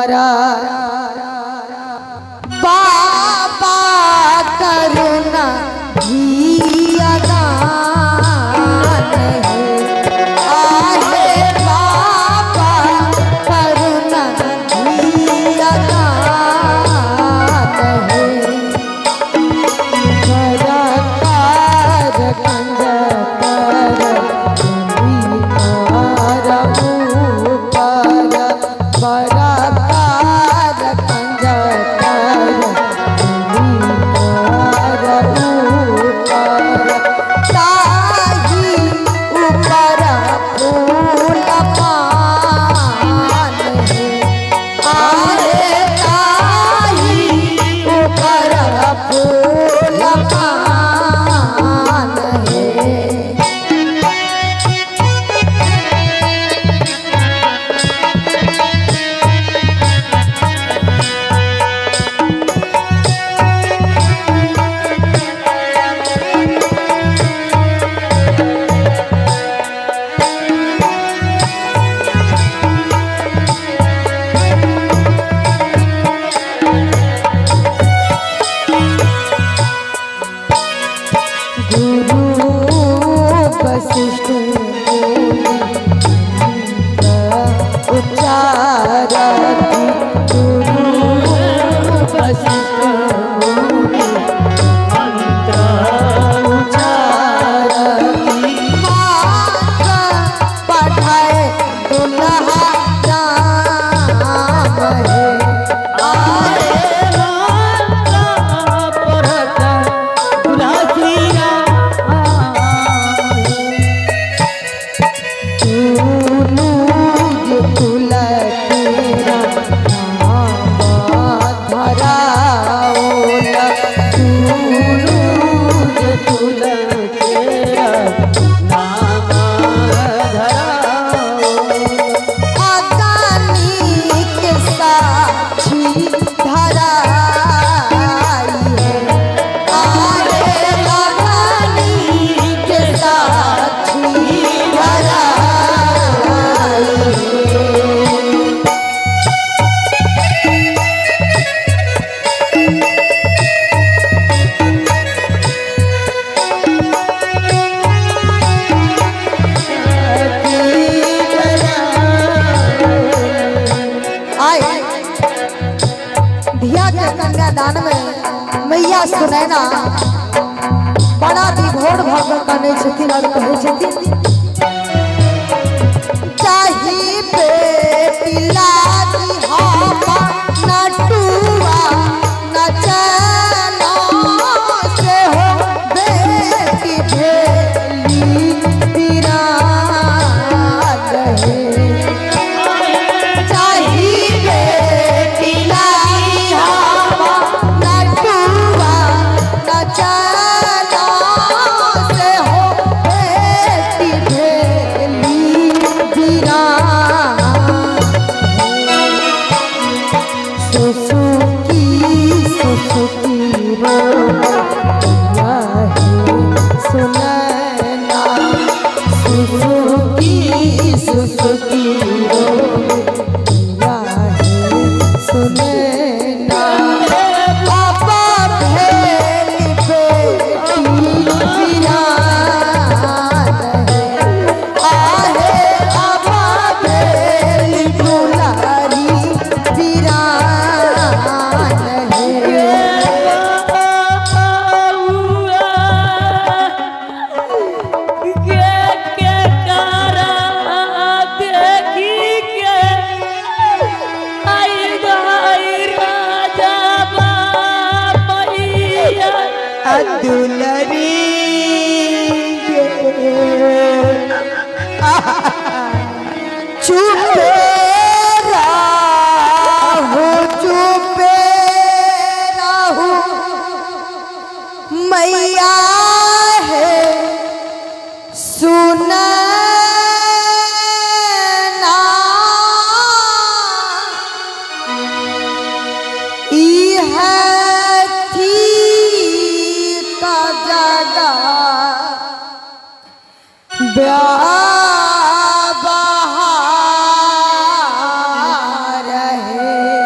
ऊपरा बाबा करुणा जिया दान है। आहे बाबा करुणा जिया दान है। करतार कंजतर ऊपर करतार कंजतर ऊपर ताही ऊपर फूल पान है। आहे ताही ऊपर फूल पान है। वशिष्ठ उच्चारति गुरु वशिष्ठ मंत्र उच्चारति मंत्र पढ़ाए दुल्हा राम है। आहे मंत्र पढ़ता दुल्हा श्री राम। धिया के कन्यादान में मैया सुनैना बड़ा विभोर भर कने छथिन और कहे छथिन चाही बेटी लादी हम नटुआ नचना से हो बेटी भेली बिरान है। चाही बेटी लादी हम नटुआ नचना से हो बेटी भेली बिरान। सुसुकी सुसुकी रो सुनैना सुसुकी सुसुकी रो सुनैना पापा भेली बेटी बिरान है। आहे पापा भेली दुलारी बिरान है। दुलरी चुपे राहु मैया है सुनना ई है बहार है।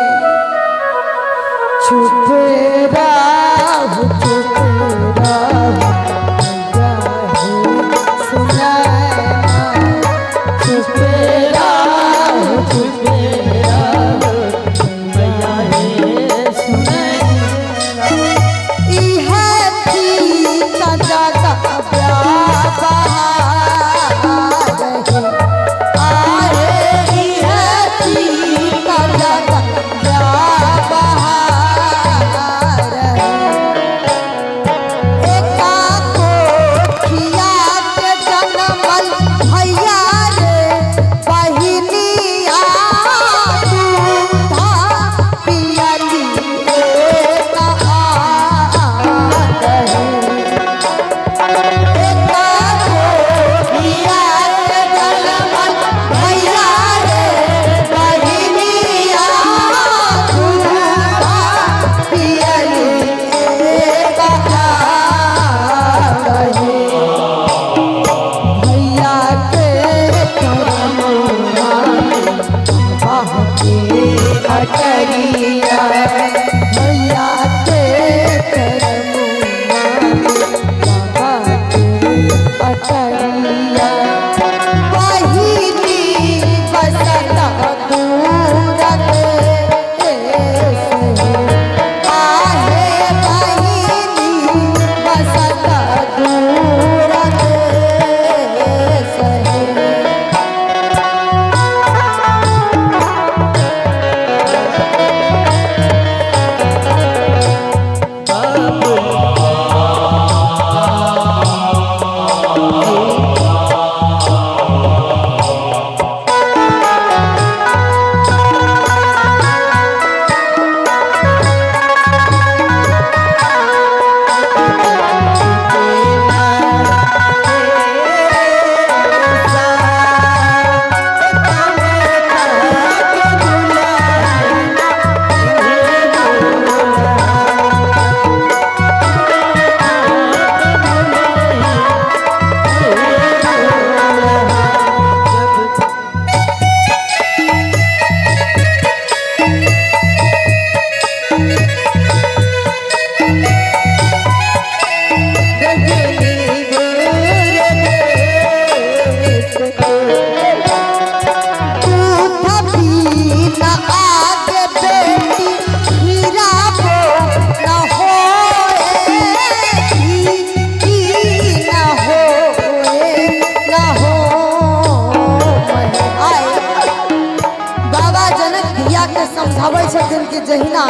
समझावे छथिन कि जहिना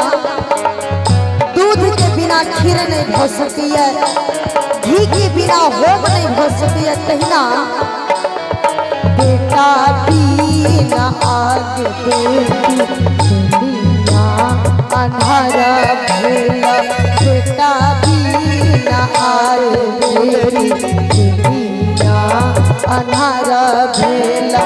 दूध के बिना खीर नहीं भ सकती है, घी के बिना होम नहीं भ सकती है, तहिना बेटा बिना आग बेटी दुनिया अंधारा भेला, बेटा बिना आग बेटी दुनिया अंधारा भेला।